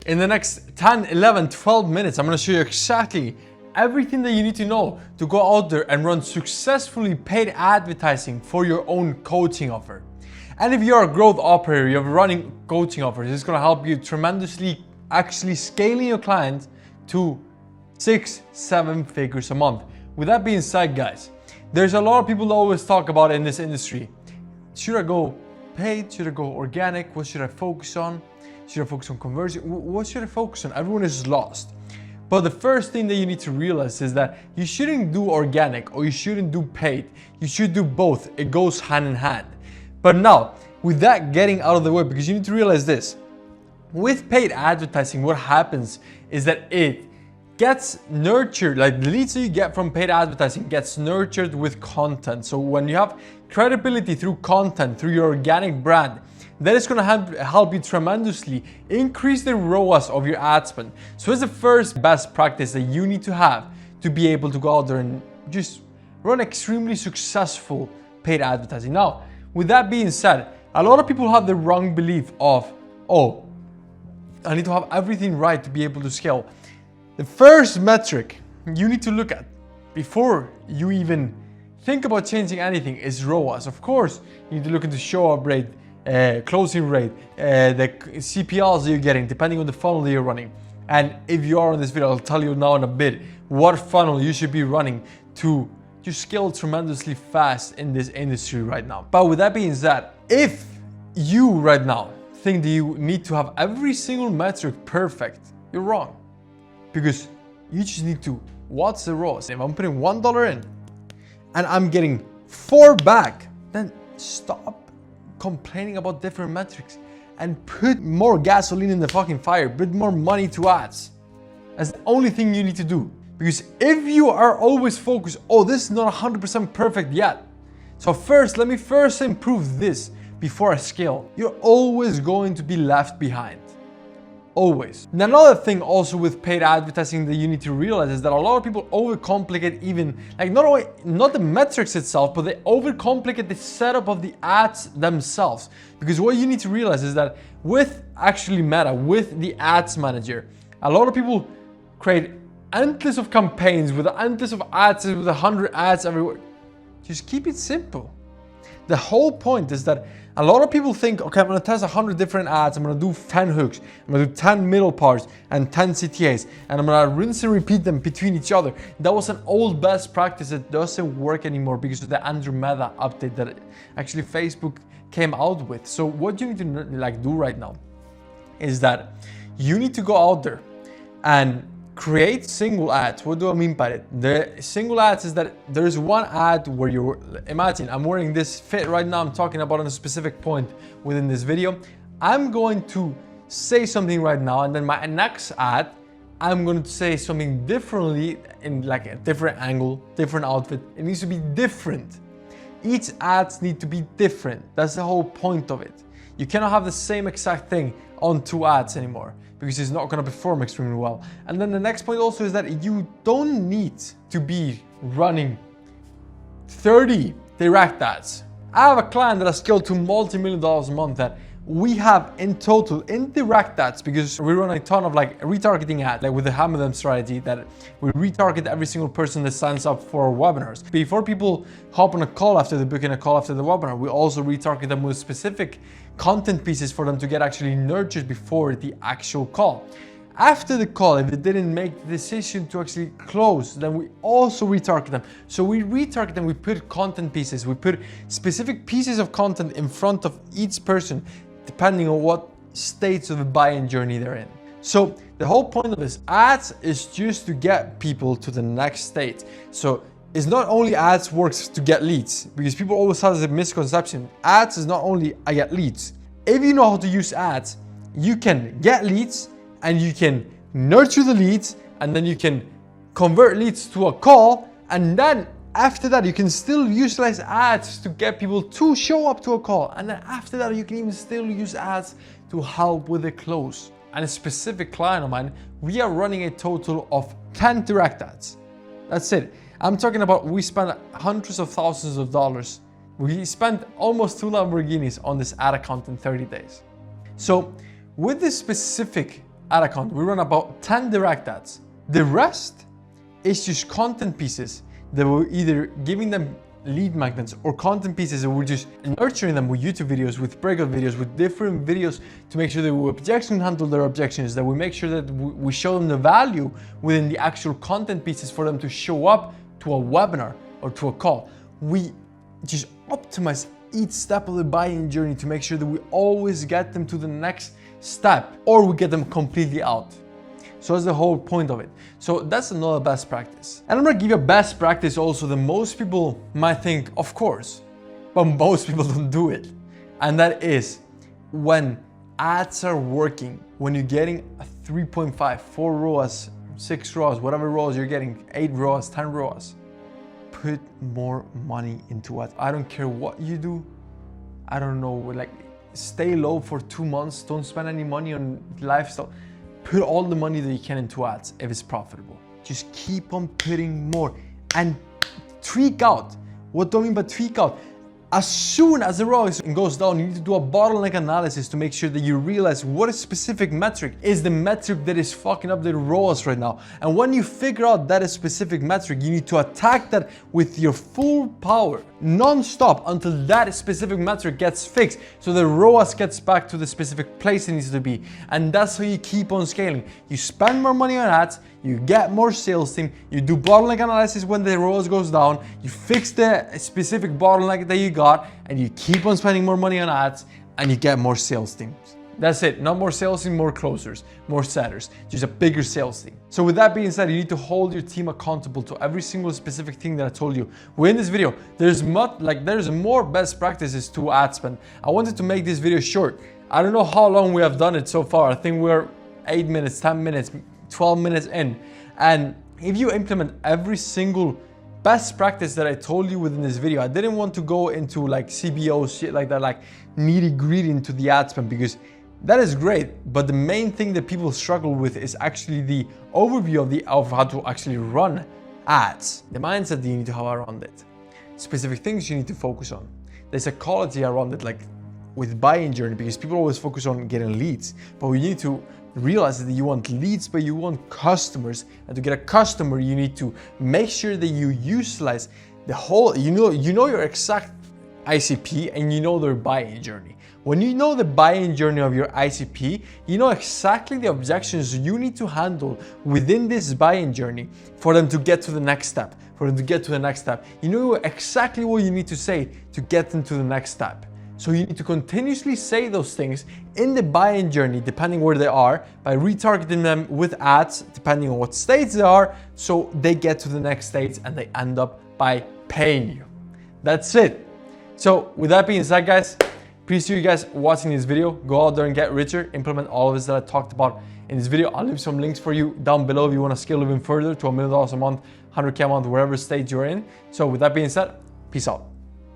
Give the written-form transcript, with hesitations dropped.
In the next 10, 11, 12 minutes, I'm gonna show you exactly everything that you need to know to go out there and run successfully paid advertising for your own coaching offer. And if you're a growth operator, you're running coaching offers, it's gonna help you tremendously actually scaling your clients to 6-7 figures a month. With that being said, guys, there's a lot of people that always talk about it in this industry. Should I go paid? Should I go organic? What should I focus on? Should I focus on conversion? What should I focus on? Everyone is lost. But the first thing that you need to realize is that you shouldn't do organic or you shouldn't do paid. You should do both. It goes hand in hand. But now, with that getting out of the way, because you need to realize this, with paid advertising, what happens is that it gets nurtured, like the leads that you get from paid advertising gets nurtured with content. So when you have credibility through content, through your organic brand, that is going to help you tremendously increase the ROAS of your ad spend. So it's the first best practice that you need to have to be able to go out there and just run extremely successful paid advertising. Now, with that being said, a lot of people have the wrong belief of, oh, I need to have everything right to be able to scale. The first metric you need to look at before you even think about changing anything is ROAS. Of course, you need to look into show-up rate, closing rate, the CPLs that you're getting, depending on the funnel that you're running. And if you are on this video, I'll tell you now in a bit what funnel you should be running to scale tremendously fast in this industry right now. But with that being said, if you right now think that you need to have every single metric perfect, you're wrong. Because you just need to, what's the ROAS? If I'm putting $1 in and I'm getting 4 back, then stop complaining about different metrics and put more gasoline in the fucking fire, put more money to ads. That's the only thing you need to do. Because if you are always focused, oh, this is not 100% perfect yet. So let me first improve this before I scale. You're always going to be left behind. Always. And another thing also with paid advertising that you need to realize is that a lot of people overcomplicate even, like not the metrics itself, but they overcomplicate the setup of the ads themselves. Because what you need to realize is that with actually Meta, with the ads manager, a lot of people create endless of campaigns with endless of ads, with 100 ads everywhere. Just keep it simple. The whole point is that a lot of people think, okay, I'm gonna test 100 different ads, I'm gonna do 10 hooks, I'm gonna do 10 middle parts and 10 CTAs, and I'm gonna rinse and repeat them between each other. That was an old best practice that doesn't work anymore because of the Andromeda update that actually Facebook came out with. So what you need to do right now is that you need to go out there and create single ads. What do I mean by it? The single ads is that there's one ad where imagine I'm wearing this fit right now. I'm talking about on a specific point within this video. I'm going to say something right now, and then my next ad, I'm going to say something differently in like a different angle, different outfit. It needs to be different. Each ads need to be different. That's the whole point of it. You cannot have the same exact thing on 2 ads anymore, because it's not going to perform extremely well. And then the next point also is that you don't need to be running 30 direct ads. I have a client that has scaled to multi-million dollars a month that we have in total in direct ads, because we run a ton of like retargeting ads, like with the hammer them strategy, that we retarget every single person that signs up for our webinars. Before people hop on a call after they book in a call after the webinar, we also retarget them with specific content pieces for them to get actually nurtured before the actual call. After the call, if they didn't make the decision to actually close, then we also retarget them. So we retarget them, we put content pieces, we put specific pieces of content in front of each person, depending on what states of the buying journey they're in. So the whole point of this ads is just to get people to the next state. So it's not only ads works to get leads, because people always have this misconception. Ads is not only I get leads. If you know how to use ads, you can get leads and you can nurture the leads, and then you can convert leads to a call, and then after that you can still utilize ads to get people to show up to a call, and then after that you can even still use ads to help with the close. And a specific client of mine, we are running a total of 10 direct ads. That's it. I'm talking about, we spent hundreds of thousands of dollars. We spent almost 2 Lamborghinis on this ad account in 30 days. So with this specific ad account, we run about 10 direct ads. The rest is just content pieces that we're either giving them lead magnets or content pieces that we're just nurturing them with YouTube videos, with breakout videos, with different videos to make sure that we objection handle their objections, that we make sure that we show them the value within the actual content pieces for them to show up to a webinar or to a call. We just optimize each step of the buying journey to make sure that we always get them to the next step or we get them completely out. So that's the whole point of it. So that's another best practice. And I'm gonna give you a best practice also that most people might think, of course, but most people don't do it. And that is when ads are working, when you're getting a 3.5, 4 ROAS, 6 ROAS, whatever ROAS you're getting, 8 ROAS, 10 ROAS, put more money into it. I don't care what you do. I don't know, like stay low for 2 months. Don't spend any money on lifestyle. Put all the money that you can into ads if it's profitable. Just keep on putting more and tweak out. What do I mean by tweak out? As soon as the ROAS goes down, you need to do a bottleneck analysis to make sure that you realize what a specific metric is the metric that is fucking up the ROAS right now. And when you figure out that a specific metric, you need to attack that with your full power, non-stop, until that specific metric gets fixed. So the ROAS gets back to the specific place it needs to be. And that's how you keep on scaling. You spend more money on ads, you get more sales team, you do bottleneck analysis when the ROAS goes down, you fix the specific bottleneck that you got, and you keep on spending more money on ads, and you get more sales teams. That's it. Not more sales team, more closers, more setters, just a bigger sales team. So with that being said, you need to hold your team accountable to every single specific thing that I told you. Within this video, there's more best practices to ad spend. I wanted to make this video short. I don't know how long we have done it so far. I think we're 8 minutes, 10 minutes, 12 minutes in. And if you implement every single best practice that I told you within this video, I didn't want to go into like CBO shit like that, like nitty gritty into the ad spend, because that is great. But the main thing that people struggle with is actually the overview of how to actually run ads, the mindset that you need to have around it, specific things you need to focus on, the psychology around it, like with buying journey, because people always focus on getting leads, but we need to realize that you want leads, but you want customers. And to get a customer, you need to make sure that you utilize the whole, you know your exact ICP and you know their buying journey. When you know the buying journey of your ICP, you know exactly the objections you need to handle within this buying journey for them to get to the next step, You know exactly what you need to say to get them to the next step. So you need to continuously say those things in the buying journey, depending where they are, by retargeting them with ads, depending on what stage they are, so they get to the next stage and they end up by paying you. That's it. So with that being said, guys, appreciate you guys watching this video. Go out there and get richer. Implement all of this that I talked about in this video. I'll leave some links for you down below if you want to scale even further to $1 million a month, 100K a month, wherever stage you're in. So with that being said, peace out.